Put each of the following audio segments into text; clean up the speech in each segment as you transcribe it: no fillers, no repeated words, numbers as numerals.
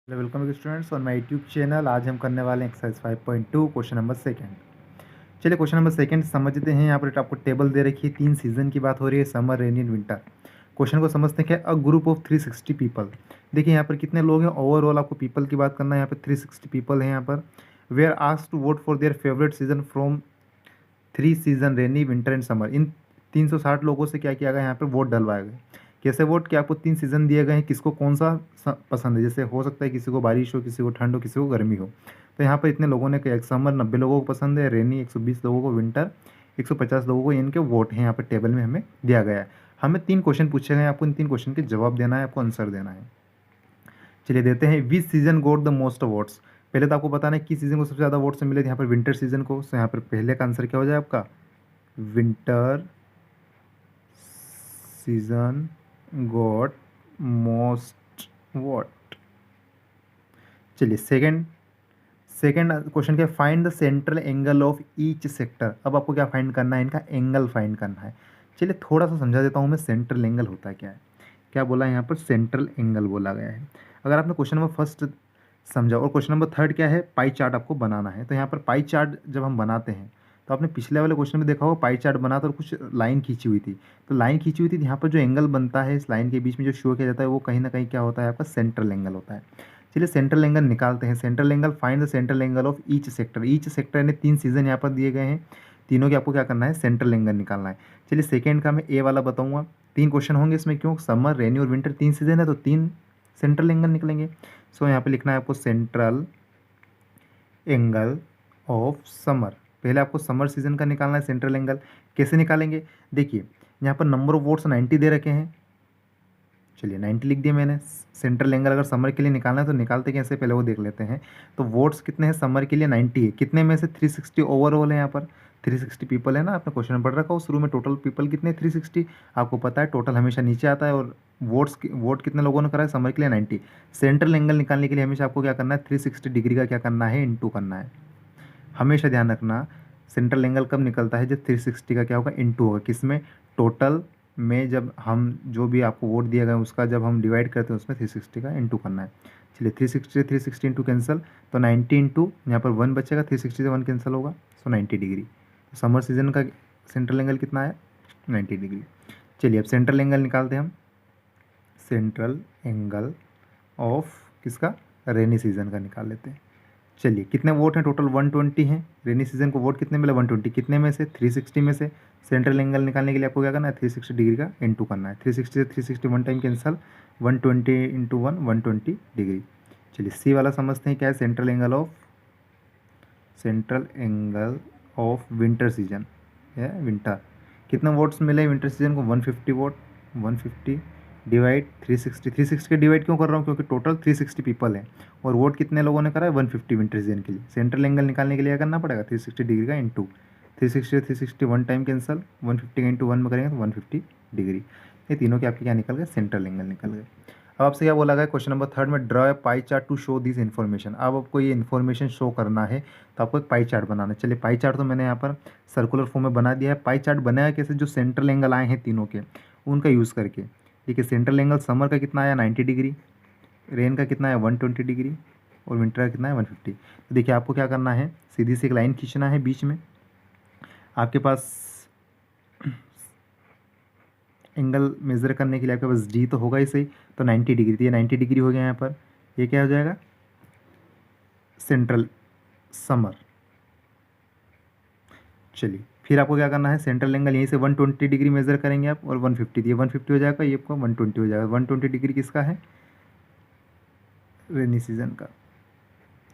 Hello welcome students on my YouTube channel. आज हम करने वाले हैं एक्सरसाइज 5.2 क्वेश्चन नंबर सेकंड। चलिए क्वेश्चन नंबर सेकंड समझते हैं। यहाँ पर आपको टेबल दे रखी है, 3 सीजन की बात हो रही है, summer, rainy and winter. Question को समझते हैं। क्या अ ग्रुप ऑफ 360 पीपल, देखिए यहाँ पर कितने लोग हैं, ओवरऑल आपको पीपल की बात करना है। यहाँ पर 360 पीपल हैं। यहाँ पर we are asked to vote for their favourite season from 3 season, rainy, winter and summer. इन 360 लोगों से क्या किया गया, यहाँ पर वोट डलवाया गया। कैसे वोट, कि आपको 3 सीज़न दिए गए हैं, किसको कौन सा पसंद है। जैसे हो सकता है किसी को बारिश हो, किसी को ठंड हो, किसी को गर्मी हो। तो यहाँ पर इतने लोगों ने किया, समर 90 लोगों को पसंद है, रेनी 120 लोगों को, विंटर 150 लोगों को। इनके वोट हैं यहाँ पर टेबल में हमें दिया गया है। हमें 3 क्वेश्चन पूछे गए, आपको इन 3 क्वेश्चन के जवाब देना है, आपको आंसर देना है। चलिए देते हैं। विच season goat the most votes, पहले तो आपको बताना है किस सीजन को सबसे ज़्यादा वोट्स मिले थे। यहाँ पर विंटर सीजन को। तो यहाँ पर पहले का आंसर क्या हो जाए आपका, winter season got most what. चलिए सेकंड क्वेश्चन क्या, find the central angle of each sector. अब आपको क्या फाइंड करना है, इनका एंगल फाइंड करना है। चलिए थोड़ा सा समझा देता हूँ मैं, सेंट्रल एंगल होता है क्या है। क्या बोला है यहाँ पर, सेंट्रल एंगल बोला गया है। अगर आपने क्वेश्चन नंबर फर्स्ट समझा, और क्वेश्चन नंबर थर्ड क्या है, पाई चार्ट आपको बनाना है। तो यहाँ पर पाई चार्ट जब हम बनाते हैं, तो आपने पिछले वाले क्वेश्चन में देखा होगा, पाई चार्ट बना तो कुछ लाइन खींची हुई थी। तो लाइन खींची हुई थी, यहाँ पर जो एंगल बनता है इस लाइन के बीच में जो शो किया जाता है, वो कहीं ना कहीं क्या होता है, आपका सेंट्रल एंगल होता है। चलिए सेंट्रल एंगल निकालते हैं। Central angle, find the central angle of each sector. Each sector यानी 3 सीजन यहाँ पर दिए गए हैं, तीनों के आपको क्या करना है, सेंट्रल एंगल निकालना है। चलिए सेकेंड का मैं ए वाला बताऊंगा। 3 क्वेश्चन होंगे इसमें, क्यों, समर, रेनी और विंटर 3 सीजन है, तो 3 सेंट्रल एंगल निकलेंगे। सो यहाँ पे लिखना है आपको सेंट्रल एंगल ऑफ समर। पहले आपको समर सीजन का निकालना है सेंट्रल एंगल। कैसे निकालेंगे, देखिए यहाँ पर नंबर ऑफ वोट्स 90 दे रखे हैं। चलिए 90 लिख दिया मैंने। सेंट्रल एंगल अगर समर के लिए निकालना है तो निकालते कैसे, पहले वो देख लेते हैं। तो वोट्स कितने हैं समर के लिए, 90 है। कितने में से 360 ओवरऑल है। यहाँ पर 360 पीपल है ना, आपने क्वेश्चन पढ़ रखा हो शुरू में, टोटल पीपल कितने, 360। आपको पता है टोटल हमेशा नीचे आता है, और वोट कितने लोगों ने करा है समर के लिए, 90। सेंट्रल एंगल निकालने के लिए हमेशा आपको क्या करना है, 360 डिग्री का क्या करना है, इंटू करना है। हमेशा ध्यान रखना, सेंट्रल एंगल कब निकलता है, जब 360 का क्या होगा, इंटू होगा। किस में, टोटल में। जब हम जो भी आपको वोट दिया गया उसका जब हम डिवाइड करते हैं, उसमें 360 का इंटू करना है। चलिए 360 इंटू कैंसिल, तो 90 इंटू यहाँ पर 1 बचेगा, 360 से 1 कैंसिल होगा, सो 90 डिग्री। तो समर सीजन का सेंट्रल एंगल कितना है, 90 डिग्री। चलिए अब सेंट्रल एंगल निकालते हैं हम। सेंट्रल एंगल ऑफ किसका, रेनी सीजन का निकाल लेते हैं। चलिए कितने वोट हैं, टोटल 120 हैं। रेनी सीजन को वोट कितने मिले, 120। कितने में से, 360 में से। सेंट्रल एंगल निकालने के लिए आपको क्या करना है, 360 डिग्री का इंटू करना है। 360 से 360 1 टाइम कैंसल, 120 इंटू 1, 120 डिग्री। चलिए सी वाला समझते हैं क्या है, central angle of winter season है, विंटर। कितने वोट्स मिले विंटर सीजन को, 150 वोट। 150 डिवाइड 360 के डिवाइड क्यों कर रहा हूँ, क्योंकि टोटल 360 पीपल हैं, और वोट कितने लोगों ने करा है, 150 विंटर सीजन के लिए। सेंट्रल एंगल निकालने के लिए क्या करना पड़ेगा, 360 डिग्री का इंटू। 360 1 टाइम कैंसल, 150 का इंटू 1 में करेंगे तो 150 डिग्री। ये तीनों के आपके क्या निकल गए, सेंट्रल एंगल निकल गए। अब आपसे क्या बोला गया क्वेश्चन नंबर थर्ड में, draw a pie chart to show this information. अब आपको ये इन्फॉर्मेशन शो करना है, तो आपको एक पाई चार्ट बनाना है। चलिए पाई चार्ट तो मैंने यहाँ पर सर्कुलर फॉर्म में बना दिया है। पाई चार्ट बनाया कैसे, जो सेंट्रल एंगल आए हैं तीनों के, उनका यूज़ करके। देखिए सेंट्रल एंगल समर का कितना आया, 90 डिग्री। रेन का कितना है, 120 डिग्री। और विंटर का कितना है, 150। तो देखिए आपको क्या करना है, सीधी सी एक लाइन खींचना है बीच में। आपके पास एंगल मेज़र करने के लिए आपके पास डी तो होगा ही सही, तो 90 डिग्री। तो ये 90 डिग्री हो गया यहाँ पर। ये क्या हो जाएगा, सेंट्रल समर। चलिए फिर आपको क्या करना है, सेंट्रल एंगल यहीं से 120 डिग्री मेज़र करेंगे आप, और 150 दिए, 150 हो जाएगा, ये आपका 120 हो जाएगा। 120 डिग्री किसका है, रेनी सीजन का।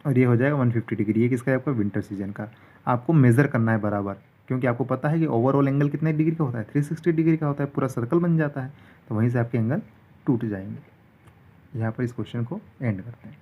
और ये हो जाएगा 150 डिग्री, ये किसका है, आपका विंटर सीजन का। आपको मेज़र करना है बराबर, क्योंकि आपको पता है कि ओवरऑल एंगल कितने डिग्री का होता है, 360 डिग्री का होता है, पूरा सर्कल बन जाता है। तो वहीं से आपके एंगल टूट जाएंगे। यहाँ पर इस क्वेश्चन को एंड करते हैं।